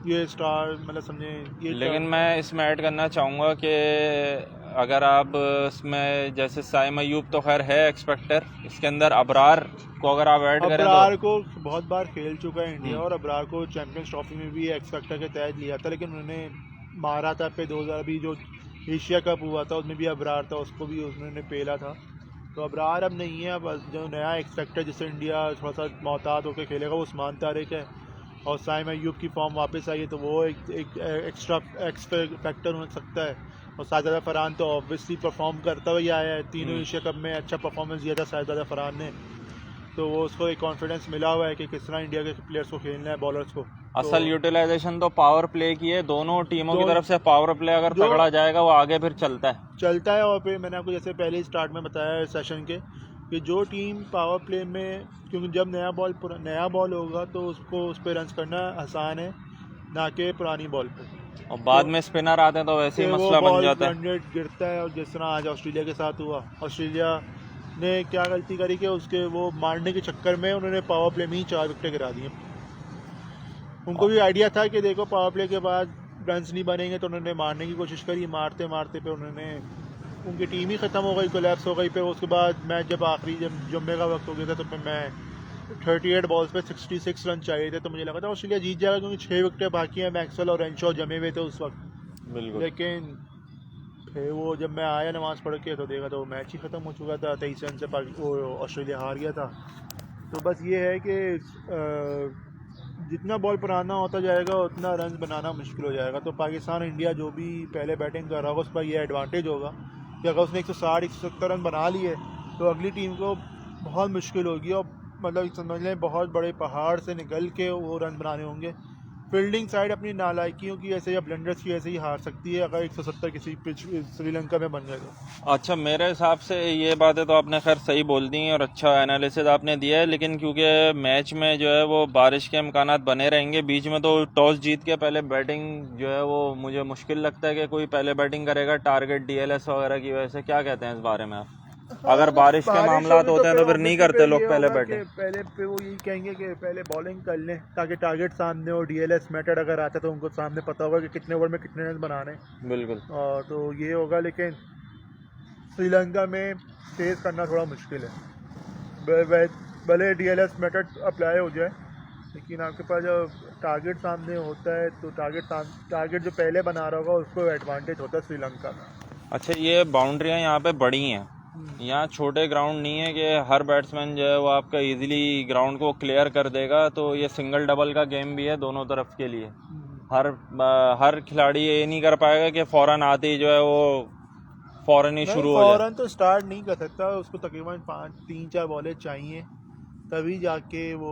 ये स्टार मतलब समझे ये। लेकिन मैं इसमें ऐड करना चाहूँगा कि अगर आप इसमें जैसे साइम अय्यूब तो खैर है एक्सपेक्टर, इसके अंदर अबरार को अगर आप ऐड करें, अबरार को बहुत बार खेल चुका है इंडिया, और अबरार को चैंपियंस ट्रॉफी में भी एक्सपेक्टर के तहत लिया था, लेकिन उन्होंने मारा था पे 2000 भी जो एशिया कप हुआ था उसमें भी अबरार था, उसको भी उन्होंने पेला था। तो अबरार अब नहीं है, अब जो नया एक्सपेक्टर जिससे इंडिया थोड़ा सा मोहतात होकर खेलेगा वो उस्मान तारिक है, और साइम अय्यूब की फॉर्म वापस आई है तो वो एक एक्स्ट्रा फैक्टर हो सकता है। और साजिदा फरहान तो ऑब्वियसली परफॉर्म करता हुआ आया है, तीनों एशिया कप में अच्छा परफॉर्मेंस दिया था साजिदा फरहान ने, तो वो उसको एक कॉन्फिडेंस मिला हुआ है कि किस तरह इंडिया के प्लेयर्स को खेलना है, बॉलर्स को। असल यूटिलाइजेशन तो पावर प्ले की है, दोनों टीमों की तरफ से पावर प्ले अगर पकड़ा जाएगा वो आगे फिर चलता है। और फिर मैंने आपको जैसे पहले स्टार्ट में बताया सेशन के कि जो टीम पावर प्ले में, क्योंकि जब नया बॉल होगा तो उसको उस पर रन करना आसान है, ना कि पुरानी बॉल पे, और बाद में स्पिनर आते हैं तो वैसे ही मसला बन जाता है, रन रेट गिरता है। और जिस तरह आज ऑस्ट्रेलिया के साथ हुआ, ऑस्ट्रेलिया ने क्या गलती करी कि उसके वो मारने के चक्कर में उन्होंने पावर प्ले में ही 4 विकेटें गिरा दी। उनको भी आइडिया था कि देखो पावर प्ले के बाद रन्स नहीं बनेंगे, तो उन्होंने मारने की कोशिश करी, मारते मारते पे उनकी टीम ही ख़त्म हो गई, कोलैप्स हो गई। फिर उसके बाद मैच जब आखिरी जुम्मे का वक्त हो गया था तो फिर 38 बॉल्स पे 66 रन चाहिए थे, तो मुझे लगा था ऑस्ट्रेलिया जीत जाएगा क्योंकि 6 विकेटें बाकी हैं, मैक्सवेल और रेनशॉ जमे हुए थे उस वक्त। बिल्कुल। लेकिन फिर वो जब मैं आया नमाज़ पढ़ के तो देखा तो मैच ही ख़त्म हो चुका था, 23 रन से वो ऑस्ट्रेलिया हार गया था। तो बस ये है कि जितना बॉल पुराना होता जाएगा उतना रन बनाना मुश्किल हो जाएगा। तो पाकिस्तान इंडिया जो भी पहले बैटिंग कर रहा होगा उस पर यह एडवांटेज होगा कि अगर उसने 160-170 रन बना लिए तो अगली टीम को बहुत मुश्किल होगी, और मतलब समझ लें बहुत बड़े पहाड़ से निकल के वो रन बनाने होंगे। फील्डिंग साइड अपनी नालायकियों की ऐसे या ब्लंडर्स की ऐसे ही हार सकती है अगर 170 किसी पिच श्रीलंका में बन जाएगा। अच्छा, मेरे हिसाब से ये बातें तो आपने खैर सही बोल दी और अच्छा एनालिसिस आपने दिया है, लेकिन क्योंकि मैच में जो है वो बारिश के इम्कानात बने रहेंगे बीच में, तो टॉस जीत के पहले बैटिंग जो है वो मुझे मुश्किल लगता है कि कोई पहले बैटिंग करेगा टारगेट DLS वगैरह की वजह से। क्या कहते हैं इस बारे में आप? अगर बारिश के मामला होते हैं तो फिर नहीं करते लोग पहले बैटिंग। पहले पे वो यही कहेंगे कि पहले बॉलिंग कर लें ताकि टारगेट सामने हो, DLS मेथड अगर आता तो उनको सामने पता होगा कि कितने ओवर में कितने रन बनाने। बिल्कुल। तो ये होगा, लेकिन श्रीलंका में तेज़ करना थोड़ा मुश्किल है। भले DLS मेथड अप्लाई हो जाए लेकिन आपके पास जब टारगेट सामने होता है तो टारगेट जो पहले बना रहा होगा उसको एडवांटेज होता है श्रीलंका का। अच्छा, ये बाउंड्रियाँ यहाँ पे बड़ी हैं, यहाँ छोटे ग्राउंड नहीं है कि हर बैट्समैन जो है वो आपका इजीली ग्राउंड को क्लियर कर देगा। तो ये सिंगल डबल का गेम भी है दोनों तरफ के लिए। हर खिलाड़ी ये नहीं कर पाएगा कि फौरन आते ही जो है वो फौरन ही शुरू हो जाए। फौरन तो स्टार्ट नहीं कर सकता, उसको तकरीबन 3-4 बॉलें चाहिए तभी जाके वो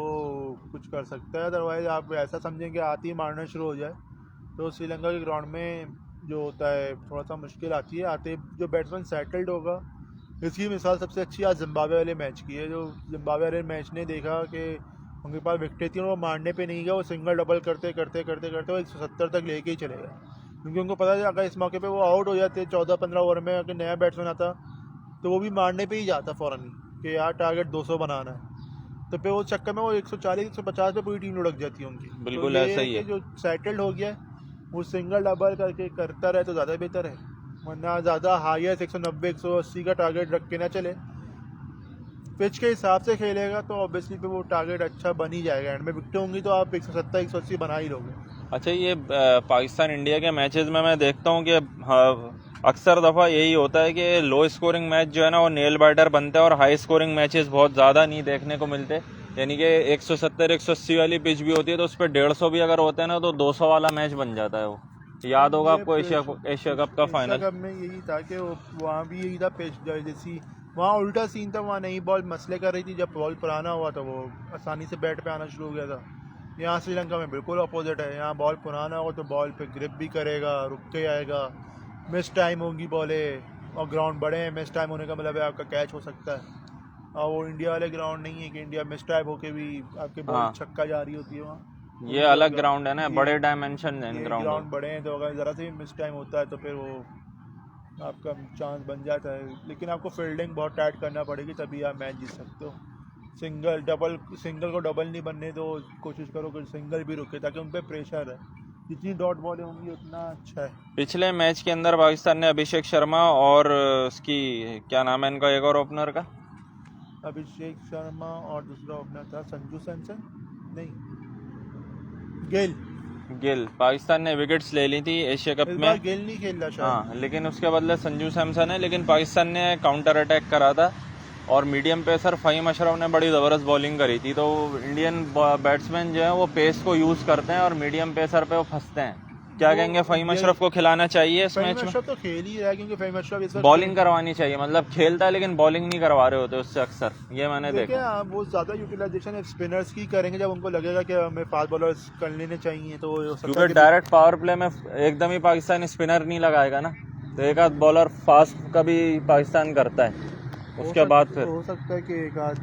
कुछ कर सकता है। अदरवाइज आप ऐसा समझें कि आते ही मारना शुरू हो जाए तो श्रीलंका के ग्राउंड में जो होता है थोड़ा सा मुश्किल आती है। आते जो बैट्समैन सेटल्ड होगा, इसकी मिसाल सबसे अच्छी आज जिम्बाब्वे वाले मैच की है। जो जिम्बाब्वे वाले मैच ने देखा कि उनके पास विकेटें थी और वो मारने पे नहीं गया, वो सिंगल डबल करते करते करते करते वो 170 तक लेके ही चले गए, क्योंकि उनको पता था अगर इस मौके पे वो आउट हो जाते 14-15 ओवर में, अगर नया बैट्समैन आता तो वो भी मारने पे ही जाता फ़ौरन ही कि यार टारगेट 200 बनाना है। तो फिर वो चक्कर में वो 140-150 पे पूरी टीम लुढ़क जाती है उनकी। बिल्कुल तो ऐसा ही है। जो सेटल्ड हो गया वो सिंगल डबल करके करता रहे तो ज़्यादा बेहतर है, वरना ज़्यादा हाईएस्ट 190-180 का टारगेट रख के ना चले। पिच के हिसाब से खेलेगा तो ऑब्वियसली पे वो टारगेट अच्छा बन ही जाएगा, एंड में विकेटें होंगी तो आप 170-180 बना ही लोगे। अच्छा, ये पाकिस्तान इंडिया के मैचेस में मैं देखता हूँ कि अक्सर दफ़ा यही होता है कि लो स्कोरिंग मैच जो है ना वो नेल बाइटर बनता है और हाई स्कोरिंग मैचेस बहुत ज़्यादा नहीं देखने को मिलते। यानी कि 170-180 वाली पिच भी होती है तो उस पर 150 भी अगर होते हैं ना तो 200 वाला मैच बन जाता है। वो याद होगा आपको एशिया कप का फाइनल। एशिया कप में यही था कि वहाँ भी यही था पिच जैसी, वहाँ उल्टा सीन था, वहाँ नई बॉल मसले कर रही थी, जब बॉल पुराना हुआ तो वो आसानी से बैट पे आना शुरू हो गया था। यहाँ श्रीलंका में बिल्कुल अपोजिट है, यहाँ बॉल पुराना हो तो बॉल पे ग्रिप भी करेगा, रुक के आएगा, मिस टाइम होंगी बॉलें, और ग्राउंड बड़े हैं, मिस टाइम होने का मतलब है आपका कैच हो सकता है। और वो इंडिया वाले ग्राउंड नहीं है कि इंडिया मिस टाइम होके भी आपके बॉल छक्का जा रही होती है। वहाँ ये अलग ग्राउंड है ना, बड़े डायमेंशन है ग्राउंड बड़े हैं तो अगर ज़रा से मिस टाइम होता है तो फिर वो आपका चांस बन जाता है। लेकिन आपको फील्डिंग बहुत टाइट करना पड़ेगी तभी आप मैच जीत सकते हो। सिंगल को डबल नहीं बनने दो, कोशिश करो कि सिंगल भी रुके ताकि उन पर प्रेशर है, जितनी डॉट बॉलें होंगी उतना अच्छा है। पिछले मैच के अंदर पाकिस्तान ने अभिषेक शर्मा और उसकी क्या नाम है इनका एक और ओपनर का, अभिषेक शर्मा और दूसरा ओपनर था संजू सैमसन, नहीं गिल। पाकिस्तान ने विकेट्स ले ली थी एशिया कप में। गिल नहीं खेल रहा शायद। हाँ, लेकिन उसके बदले संजू सैमसन है। लेकिन पाकिस्तान ने काउंटर अटैक करा था और मीडियम पेसर फ़हीम अशरफ ने बड़ी ज़बरदस्त बॉलिंग करी थी। तो इंडियन बैट्समैन जो है वो पेस को यूज़ करते हैं और मीडियम पेसर पे वो फंसते हैं। क्या कहेंगे, फ़हीम अशरफ को खिलाना चाहिए इस मैच में? तो खेल ही रहा है क्योंकि फ़हीम अशरफ बॉलिंग करवानी चाहिए, मतलब खेलता है लेकिन बॉलिंग नहीं करवा रहे होते उससे अक्सर, ये मैंने देखा। वो ज़्यादा यूटिलाइजेशन स्पिनर्स की करेंगे जब उनको लगेगा कि हमें फास्ट बॉलर्स कर लेने चाहिए तो क्योंकि डायरेक्ट पावर प्ले में एकदम ही पाकिस्तान स्पिनर नहीं लगाएगा ना, तो एक आध बॉलर फास्ट का भी पाकिस्तान करता है। उसके बाद फिर हो सकता है कि एक आध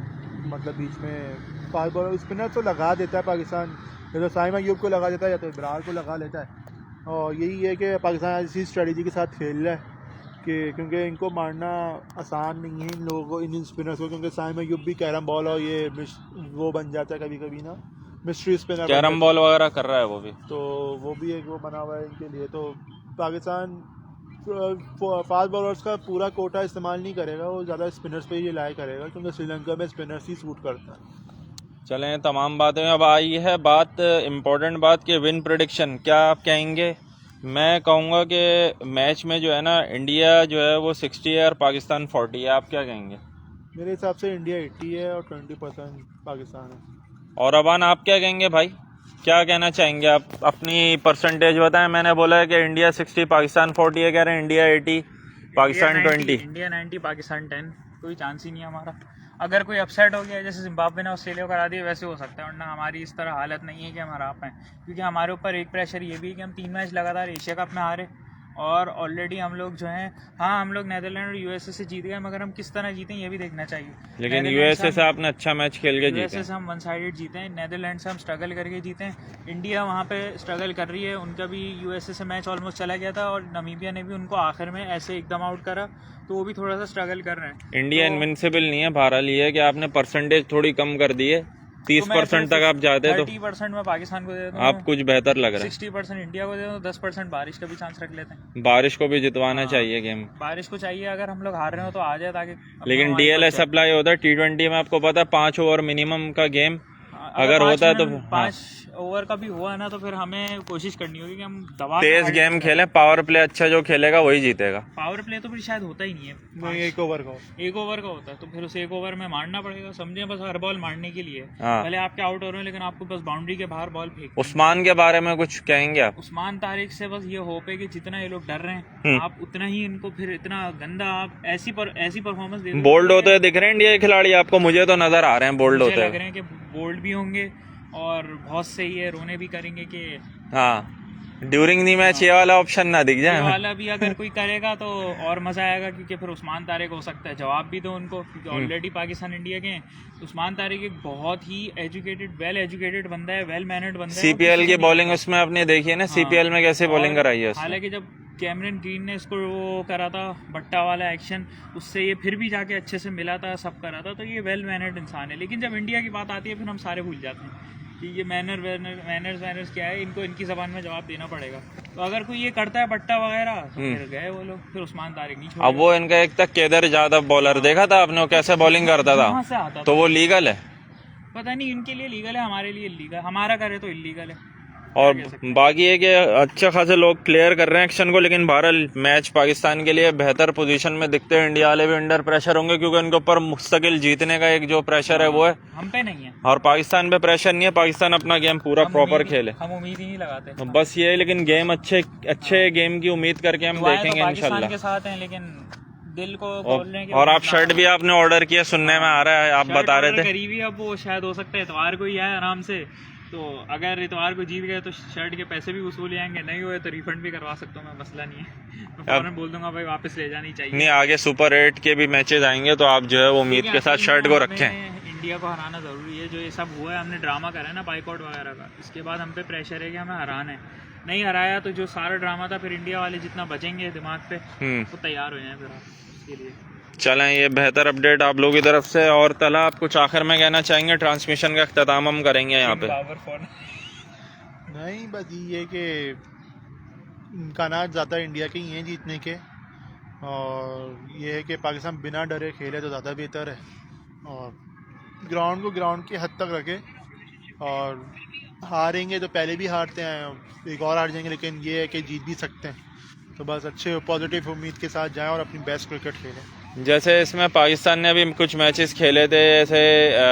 मतलब बीच में फास्ट बॉलर स्पिनर तो लगा देता है पाकिस्तान, या तो साइम अयूब को लगा देता है या तो इमरान को लगा लेता है। और यही है कि पाकिस्तान इसी स्ट्रेटजी के साथ खेल रहा है कि क्योंकि इनको मारना आसान नहीं है इन लोगों को, इन स्पिनर्स को, क्योंकि साइम अयूब भी कैरम बॉल और ये वो बन जाता है कभी कभी ना, मिस्ट्री स्पिनर कैरम बॉल वगैरह कर रहा है वो भी, तो वो भी एक वो बना हुआ है इनके लिए। तो पाकिस्तान फास्ट बॉलर्स का पूरा कोटा इस्तेमाल नहीं करेगा, वो ज़्यादा स्पिनर्स पे ही रिलाई करेगा क्योंकि श्रीलंका में स्पिनर्स ही सूट करता है। चलें, तमाम बातें अब आई है बात, इम्पोर्टेंट बात कि विन प्रेडिक्शन क्या आप कहेंगे? मैं कहूँगा कि मैच में जो है ना इंडिया जो है वो 60 है और पाकिस्तान 40 है। आप क्या कहेंगे? मेरे हिसाब से इंडिया 80 है और 20% पाकिस्तान है। और अबान आप क्या कहेंगे भाई? क्या कहना चाहेंगे आप? अपनी परसेंटेज बताएं। मैंने बोला है कि इंडिया 60 पाकिस्तान 40 है, कह रहे हैं इंडिया 80 पाकिस्तान 20। इंडिया 90 पाकिस्तान 10, कोई चांस ही नहीं है हमारा। अगर कोई अपसेट हो गया जैसे जिम्बाब्वे ने ऑस्ट्रेलिया को करा दिया वैसे हो सकता है, वरना हमारी इस तरह हालत नहीं है कि हम हरा पाएँ। क्योंकि हमारे ऊपर एक प्रेशर ये भी है कि हम 3 मैच लगातार एशिया कप में हारे और ऑलरेडी हम लोग जो हैं, हाँ हम लोग नीदरलैंड और यूएसए से जीत गए, मगर हम किस तरह जीते ये भी देखना चाहिए। लेकिन यूएसए से आपने अच्छा मैच खेल के जीते। यूएसए से हम वन साइडेड जीते हैं, नीदरलैंड से हम स्ट्रगल करके जीते हैं। इंडिया वहाँ पे स्ट्रगल कर रही है, उनका भी यूएसए से मैच ऑलमोस्ट चला गया था और नमीबिया ने भी उनको आखिर में ऐसे एकदम आउट करा, तो वो भी थोड़ा सा स्ट्रगल कर रहे हैं। इंडिया इनविंसिबल नहीं है, बहरहाल ये है कि आपने परसेंटेज थोड़ी कम कर दी है। 30% तक आप जाते तो 30% में पाकिस्तान को दे दूं, आप कुछ बेहतर लग रहा है। 60% इंडिया को दे दूं, 10% बारिश का भी चांस रख लेते हैं। बारिश को भी जितवाना चाहिए गेम। बारिश को चाहिए, अगर हम लोग हार रहे हो तो आ जाए ताकि। लेकिन डीएलएस अप्लाई होता है T20 में, आपको पता है 5 ओवर मिनिमम का गेम अगर होता है तो 5 ओवर का भी हुआ ना तो फिर हमें कोशिश करनी होगी कि हम दबा तेज गेम खेलें। पावर प्ले अच्छा जो खेलेगा वही जीतेगा। पावर प्ले तो फिर शायद होता ही नहीं है, नहीं, एक ओवर का होता है, तो फिर उस एक ओवर में मारना पड़ेगा। समझे, बस हर बॉल मारने के लिए। हाँ। भले आपके आउट हो रहे हो लेकिन आपको बस बाउंड्री के बाहर बॉल फेंक। उस्मान के बारे में कुछ कहेंगे आप? उस्मान तारिक से बस ये होप है कि जितना ये लोग डर रहे हैं आप उतना ही इनको फिर इतना गंदा आप ऐसी परफॉर्मेंस दे। बोल्ड होते हुए दिख रहे हैं इंडिया के खिलाड़ी आपको? मुझे तो नजर आ रहे हैं बोल्ड होते लग रहे हैं कि बोल्ड भी होंगे और बहुत सही है, रोने भी करेंगे कि हाँ ड्यूरिंग दी मैच ये वाला ऑप्शन ना दिख जाए। ये वाला भी अगर कोई करेगा तो और मजा आएगा, क्योंकि फिर उस्मान तारिक हो सकता है जवाब भी दो उनको, क्योंकि ऑलरेडी पाकिस्तान इंडिया के हैं। उस्मान तारिक एक बहुत ही वेल एजुकेटेड बंदा है, वेल मैनर्ड बंदा है। सीपीएल की बॉलिंग उसमें आपने देखी है ना, सीपीएल में कैसे बॉलिंग कराई है। हालांकि जब कैमरन ग्रीन ने इसको वो करा था बट्टा वाला एक्शन, उससे ये फिर भी जाके अच्छे से मिला था, सब करा था, तो ये वेल मैनर्ड इंसान है। लेकिन जब इंडिया की बात आती है फिर हम सारे भूल जाते हैं कि ये मैनर्स क्या है, इनको इनकी ज़बान में जवाब देना पड़ेगा। तो अगर कोई ये करता है बट्टा वगैरह तो फिर गए वो लोग, फिर उस्मान तारिक नहीं छोड़ेगा। अब वो इनका एक तक केदार यादव बॉलर देखा था आपने, वो कैसे बॉलिंग करता था, तो वो लीगल है? पता नहीं, इनके लिए लीगल है, हमारे लिए इलीगल, हमारा करे तो इलीगल है। और बाकी है कि अच्छा खासे लोग क्लियर कर रहे हैं एक्शन को, लेकिन बहरहाल मैच पाकिस्तान के लिए बेहतर पोजीशन में दिखते हैं। इंडिया वाले भी अंडर प्रेशर होंगे क्योंकि उनके ऊपर मुस्तकिल जीतने का एक जो प्रेशर है वो है, हम पे नहीं है। और पाकिस्तान पे प्रेशर नहीं है, पाकिस्तान अपना गेम पूरा प्रॉपर खेले, हम उम्मीद ही नहीं लगाते बस ये है। लेकिन गेम अच्छे गेम की उम्मीद करके हम देखेंगे इंशाल्लाह के साथ हैं, लेकिन दिल को बोल रहे हैं कि और आप शर्ट भी आपने ऑर्डर किया, सुनने में आ रहा है, आप बता रहे थे करीबी, अब वो शायद हो सकता है इतवार को ही आए आराम से, तो अगर इतवार को जीत गए तो शर्ट के पैसे भी वसूल जाएंगे, नहीं हुए तो रिफंड भी करवा सकता हूँ मैं, मसला नहीं है। मैं फौरन बोल दूंगा भाई वापस ले जानी चाहिए। नहीं, आगे सुपर 8 के भी मैचेस आएंगे तो आप जो है वो उम्मीद के साथ शर्ट को रखें। इंडिया को हराना जरूरी है, जो ये सब हुआ है, हमने ड्रामा करा है ना बाइकआउट वगैरह का, इसके बाद हम पे प्रेशर है कि हमें हराना है। नहीं हराया तो जो सारा ड्रामा था फिर इंडिया वाले जितना बचेंगे दिमाग पे वो तैयार हो जाए फिर उसके लिए। चलें, ये बेहतर अपडेट आप लोगों की तरफ से। और तला आप कुछ आखिर में कहना चाहेंगे? ट्रांसमिशन का अख्ताम हम करेंगे यहाँ पे। नहीं, बस ये कि इम्कानात ज़्यादा इंडिया के ही हैं जीतने के, और ये है कि पाकिस्तान बिना डरे खेले तो ज़्यादा बेहतर है, और ग्राउंड को ग्राउंड की हद तक रखे, और हारेंगे तो पहले भी हारते हैं, एक और हार जाएंगे, लेकिन ये है कि जीत भी सकते हैं। तो बस अच्छे पॉजिटिव उम्मीद के साथ जाएं और अपनी बेस्ट क्रिकेट खेलें। जैसे इसमें पाकिस्तान ने अभी कुछ मैचेस खेले थे, जैसे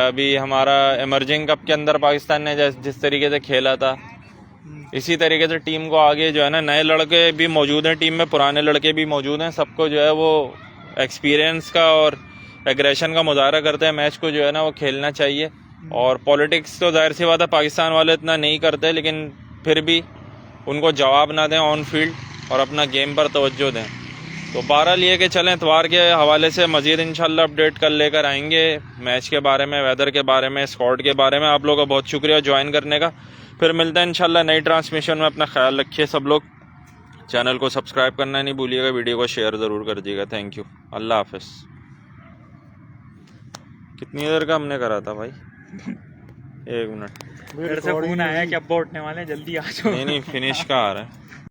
अभी हमारा इमर्जिंग कप के अंदर पाकिस्तान ने जिस तरीके से खेला था, इसी तरीके से टीम को आगे जो है ना, नए लड़के भी मौजूद हैं टीम में, पुराने लड़के भी मौजूद हैं, सबको जो है वो एक्सपीरियंस का और एग्रेशन का मुजाहरा करते हैं। मैच को जो है ना वो खेलना चाहिए, और पॉलिटिक्स तो जाहिर सी बात है पाकिस्तान वाले इतना नहीं करते, लेकिन फिर भी उनको जवाब ना दें ऑन फील्ड और अपना गेम पर तवज्जो दें। तो बहरहाल ये कि चलें, इतवार के हवाले से मज़ीद इंशाल्लाह अपडेट कल लेकर आएंगे, मैच के बारे में, वेदर के बारे में, स्क्वाड के बारे में। आप लोगों का बहुत शुक्रिया ज्वाइन करने का। फिर मिलते हैं इंशाल्लाह नई ट्रांसमिशन में। अपना ख्याल रखिए सब लोग, चैनल को सब्सक्राइब करना नहीं भूलिएगा, वीडियो को शेयर ज़रूर कर दीजिएगा। थैंक यू, अल्लाह हाफिज़। कितनी देर का हमने करा था भाई? 1 मिनट मेरे से फोन आया कि अब उठने वाले, जल्दी आ जाओ। नहीं, फिनिश का आ रहा है।